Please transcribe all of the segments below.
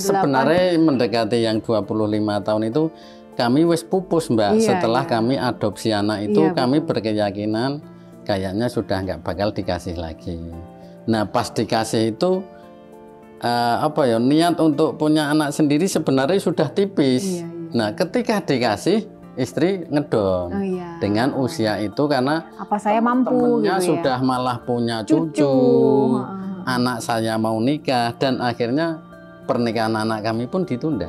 sebenarnya mendekati yang 25 tahun itu kami wis pupus Mbak. Setelah kami adopsi anak itu kami berkeyakinan kayaknya sudah nggak bakal dikasih lagi. Nah pas dikasih itu niat untuk punya anak sendiri sebenarnya sudah tipis. Nah ketika dikasih istri ngedong dengan usia itu karena apa saya mampu temennya gitu sudah malah punya cucu. Anak saya mau nikah dan akhirnya pernikahan anak kami pun ditunda.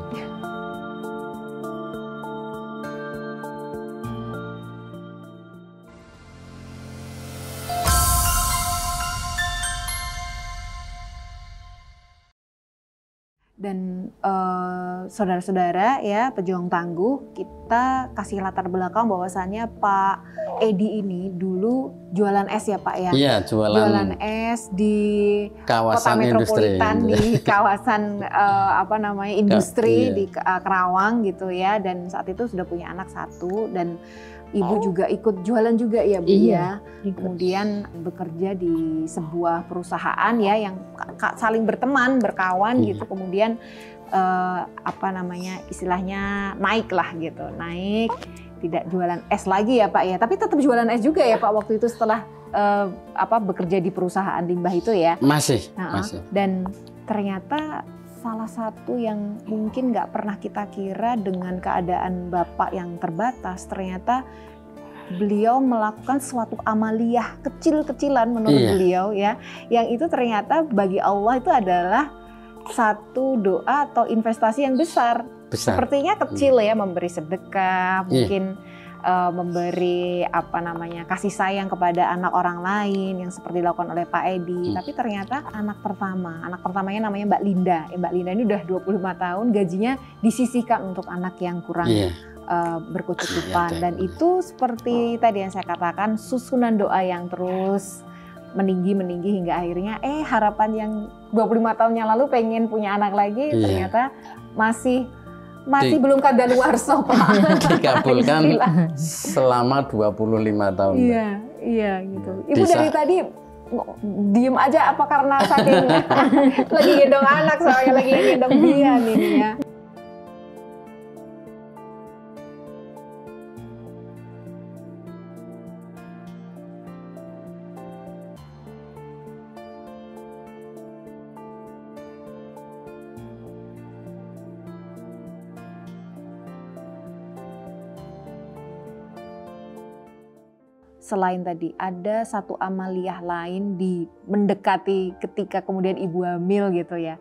Dan saudara-saudara ya pejuang tangguh, kita kasih latar belakang bahwasannya Pak Edi ini dulu jualan es ya Pak ya? Iya, jualan es di kawasan kota metropolitan industri. di kawasan industri di Kerawang gitu ya. Dan saat itu sudah punya anak satu dan Ibu juga ikut jualan juga ya Bu ya. Kemudian bekerja di sebuah perusahaan ya yang saling berteman, berkawan gitu. Kemudian istilahnya naik lah gitu. Naik, tidak jualan es lagi ya Pak ya. Tapi tetap jualan es juga ya Pak waktu itu setelah bekerja di perusahaan limbah itu ya. Masih. Dan ternyata salah satu yang mungkin nggak pernah kita kira dengan keadaan Bapak yang terbatas, ternyata beliau melakukan suatu amaliyah kecil-kecilan menurut beliau ya, yang itu ternyata bagi Allah itu adalah satu doa atau investasi yang besar. Sepertinya kecil ya, memberi sedekah, mungkin memberi kasih sayang kepada anak orang lain yang seperti dilakukan oleh Pak Edi. Tapi ternyata anak pertamanya namanya Mbak Linda. Mbak Linda ini udah 25 tahun, gajinya disisihkan untuk anak yang kurang berkecukupan. Dan itu seperti tadi yang saya katakan, susunan doa yang terus meninggi hingga akhirnya harapan yang 25 tahun yang lalu pengen punya anak lagi ternyata masih belum kadaluarsa Pak. Dikabulkan selama 25 tahun. Iya gitu. Ibu dari tadi diem aja apa karena saking lagi gendong anak, soalnya lagi gendong dia nih ya. Selain tadi ada satu amaliyah lain di mendekati ketika kemudian ibu hamil gitu ya.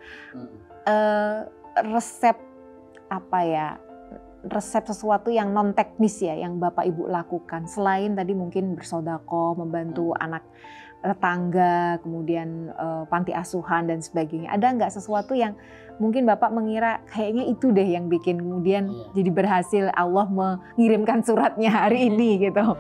Resep resep sesuatu yang non teknis ya yang Bapak Ibu lakukan selain tadi mungkin bersedekah, membantu anak tetangga, kemudian panti asuhan dan sebagainya. Ada nggak sesuatu yang mungkin Bapak mengira kayaknya itu deh yang bikin kemudian jadi berhasil Allah mengirimkan suratnya hari ini gitu?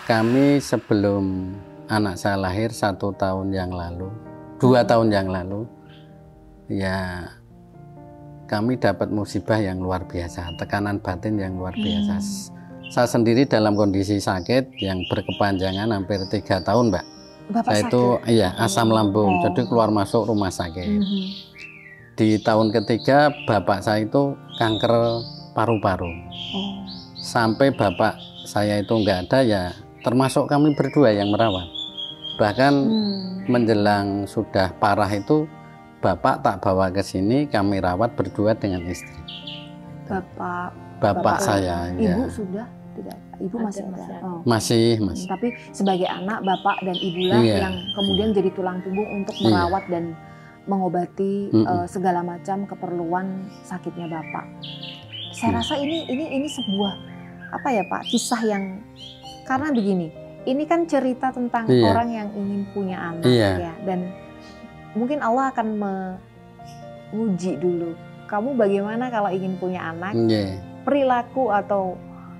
Kami sebelum anak saya lahir 1 tahun yang lalu, 2 tahun yang lalu, ya kami dapat musibah yang luar biasa, tekanan batin yang luar biasa. Saya sendiri dalam kondisi sakit yang berkepanjangan hampir 3 tahun, Mbak. Bapak saya itu asam lambung, jadi keluar masuk rumah sakit. Di tahun ketiga bapak saya itu kanker paru-paru. Sampai bapak saya itu nggak ada ya, termasuk kami berdua yang merawat. Bahkan menjelang sudah parah itu bapak tak bawa ke sini, kami rawat berdua dengan istri. Bapak saya. Ibu sudah tidak? Ibu masih ada? Masih. Tapi sebagai anak, bapak dan ibulah yang kemudian jadi tulang punggung untuk merawat dan mengobati segala macam keperluan sakitnya bapak. Saya rasa ini sebuah Pak, kisah yang, karena begini, ini kan cerita tentang orang yang ingin punya anak ya, dan mungkin Allah akan menguji dulu kamu bagaimana kalau ingin punya anak, perilaku atau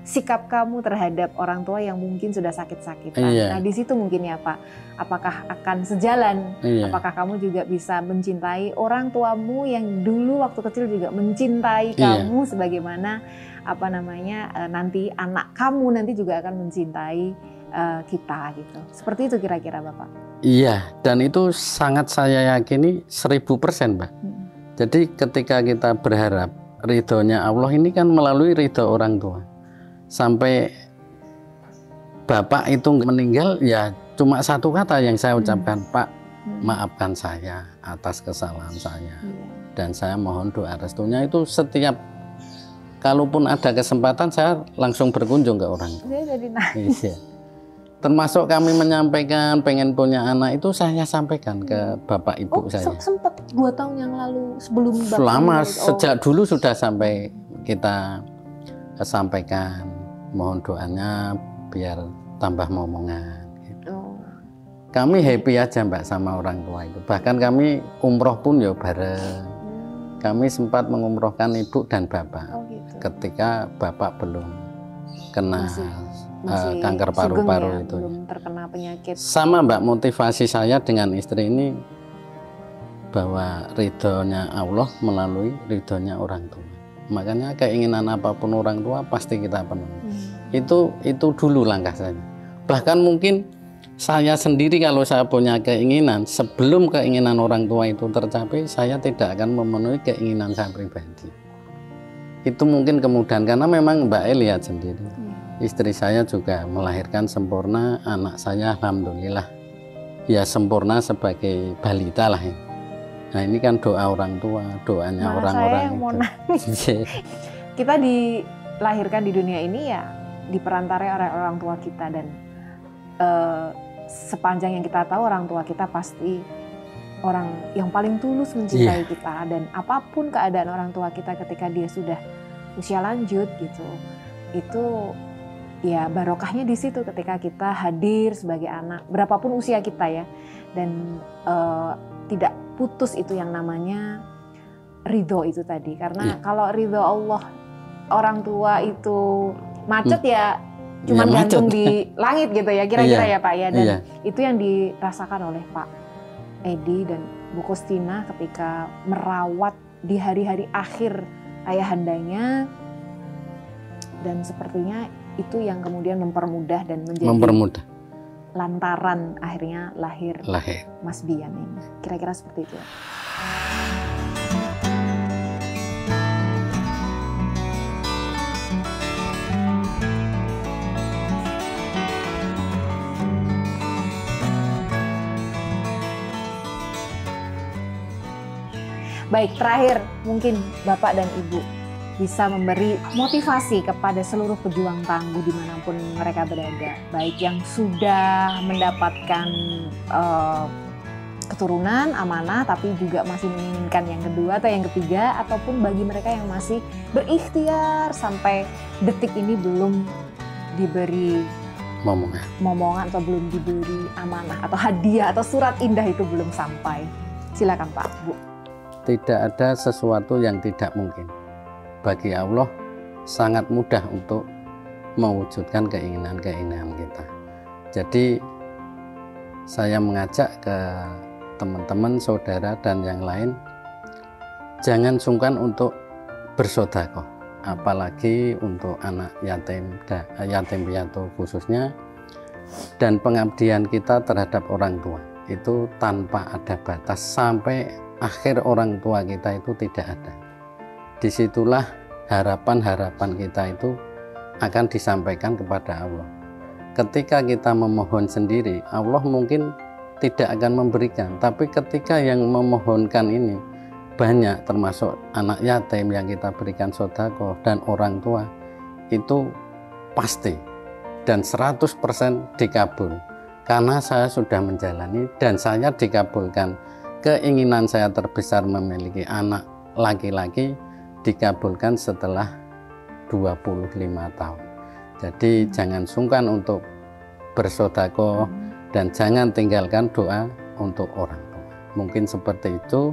sikap kamu terhadap orang tua yang mungkin sudah sakit-sakitan. Nah di situ mungkin ya Pak, apakah akan sejalan? Apakah kamu juga bisa mencintai orang tuamu yang dulu waktu kecil juga mencintai kamu sebagaimana nanti anak kamu nanti juga akan mencintai kita gitu. Seperti itu kira-kira Bapak? Iya, dan itu sangat saya yakini 1000% Mbak. Jadi ketika kita berharap ridhonya Allah ini kan melalui ridho orang tua. Sampai Bapak itu meninggal ya cuma satu kata yang saya ucapkan, Pak maafkan saya atas kesalahan saya. Dan saya mohon doa restunya. Itu setiap kalaupun ada kesempatan saya langsung berkunjung ke orang tua. Jadi termasuk kami menyampaikan pengen punya anak itu saya sampaikan ke Bapak Ibu saya. Sempat 2 tahun yang lalu sebelum Bapak lama sejak dulu sudah sampai kita sampaikan mohon doanya biar tambah momongan gitu. Kami happy aja Mbak sama orang tua itu. Bahkan kami umroh pun ya bareng. Kami sempat mengumrohkan ibu dan bapak ketika bapak belum kena kanker paru-paru itu. Belum terkena penyakit. Sama Mbak, motivasi saya dengan istri ini bahwa ridhonya Allah melalui ridhonya orang tua. Makanya keinginan apapun orang tua pasti kita penuhi. Itu dulu langkah saya. Bahkan mungkin saya sendiri kalau saya punya keinginan, sebelum keinginan orang tua itu tercapai, saya tidak akan memenuhi keinginan saya pribadi. Itu mungkin kemudahan karena memang Mbak lihat sendiri. Istri saya juga melahirkan sempurna, anak saya alhamdulillah ya sempurna sebagai balita lah ya. Nah ini kan doa orang tua, doanya orang-orang itu. Kita dilahirkan di dunia ini ya diperantarai oleh orang tua kita dan sepanjang yang kita tahu orang tua kita pasti orang yang paling tulus mencintai kita dan apapun keadaan orang tua kita ketika dia sudah usia lanjut gitu, itu ya barokahnya di situ ketika kita hadir sebagai anak berapapun usia kita ya dan tidak putus itu yang namanya ridho itu tadi karena kalau ridho Allah orang tua itu macet ya cuma gantung di langit gitu ya kira-kira ya Pak ya dan itu yang dirasakan oleh Pak Edi dan Bu Kustina ketika merawat di hari-hari akhir ayahandanya dan sepertinya itu yang kemudian mempermudah dan menjadi lantaran akhirnya lahir Mas Bian ini. Kira-kira seperti itu. Baik, terakhir mungkin Bapak dan Ibu bisa memberi motivasi kepada seluruh pejuang tangguh dimanapun mereka berada, baik yang sudah mendapatkan keturunan amanah tapi juga masih menginginkan yang kedua atau yang ketiga, ataupun bagi mereka yang masih berikhtiar sampai detik ini belum diberi momongan atau belum diberi amanah atau hadiah atau surat indah itu belum sampai. Silakan Pak, Bu. Tidak ada sesuatu yang tidak mungkin. Bagi Allah sangat mudah untuk mewujudkan keinginan-keinginan kita. Jadi saya mengajak ke teman-teman, saudara dan yang lain, jangan sungkan untuk bersedekah, apalagi untuk anak yatim piatu khususnya, dan pengabdian kita terhadap orang tua itu tanpa ada batas sampai akhir orang tua kita itu tidak ada. Disitulah harapan-harapan kita itu akan disampaikan kepada Allah. Ketika kita memohon sendiri, Allah mungkin tidak akan memberikan. Tapi ketika yang memohonkan ini banyak, termasuk anak yatim yang kita berikan sedekah dan orang tua, itu pasti dan 100% dikabul. Karena saya sudah menjalani dan saya dikabulkan. Keinginan saya terbesar memiliki anak laki-laki dikabulkan setelah 25 tahun. Jadi jangan sungkan untuk bersedekah dan jangan tinggalkan doa untuk orang tua. Mungkin seperti itu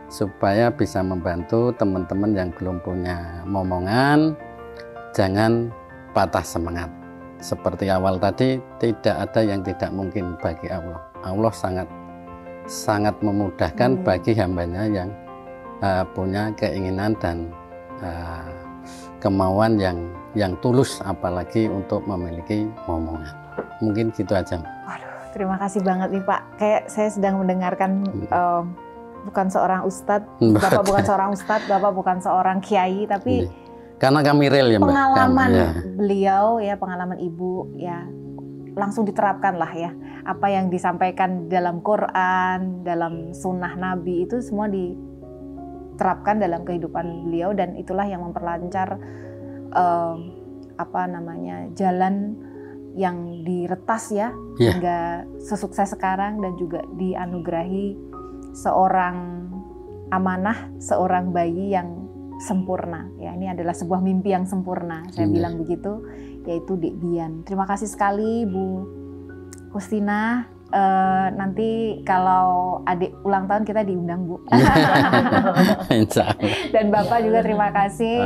supaya bisa membantu teman-teman yang belum punya momongan. Jangan patah semangat. Seperti awal tadi, tidak ada yang tidak mungkin bagi Allah. Allah sangat memudahkan bagi hambanya yang punya keinginan dan kemauan yang tulus, apalagi untuk memiliki momongan. Mungkin gitu aja. Waduh, terima kasih banget nih Pak. Kayak saya sedang mendengarkan bukan seorang ustadz, Bapak bukan seorang ustadz, Bapak bukan seorang kiai, tapi karena kami real ya Mbak. Pengalaman beliau ya, pengalaman Ibu ya, langsung diterapkan lah ya. Apa yang disampaikan dalam Quran, dalam sunnah Nabi itu semua diterapkan dalam kehidupan beliau, dan itulah yang memperlancar jalan yang diretas ya, hingga sesukses sekarang, dan juga dianugerahi seorang amanah, seorang bayi yang sempurna ya. Ini adalah sebuah mimpi yang sempurna, saya bilang begitu, yaitu Dek Bian. Terima kasih sekali Bu Kustina. Nanti kalau adik ulang tahun kita diundang Bu. Dan Bapak juga terima kasih.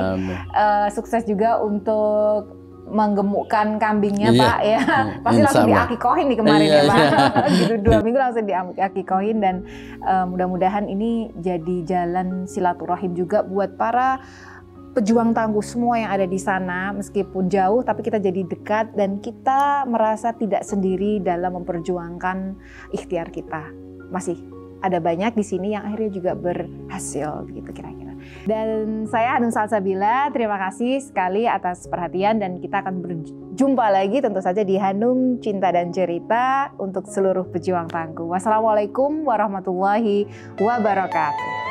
Sukses juga untuk menggemukkan kambingnya Pak ya. Pasti langsung diakikohin nih kemarin ya Pak. Gitu 2 minggu langsung diakikohin, dan mudah-mudahan ini jadi jalan silaturahim juga buat para pejuang tangguh semua yang ada di sana. Meskipun jauh tapi kita jadi dekat, dan kita merasa tidak sendiri dalam memperjuangkan ikhtiar kita. Masih ada banyak di sini yang akhirnya juga berhasil gitu kira-kira. Dan saya Hanum Salsabila, terima kasih sekali atas perhatian, dan kita akan berjumpa lagi tentu saja di Hanum Cinta dan Cerita untuk seluruh pejuang tangguh. Wassalamualaikum warahmatullahi wabarakatuh.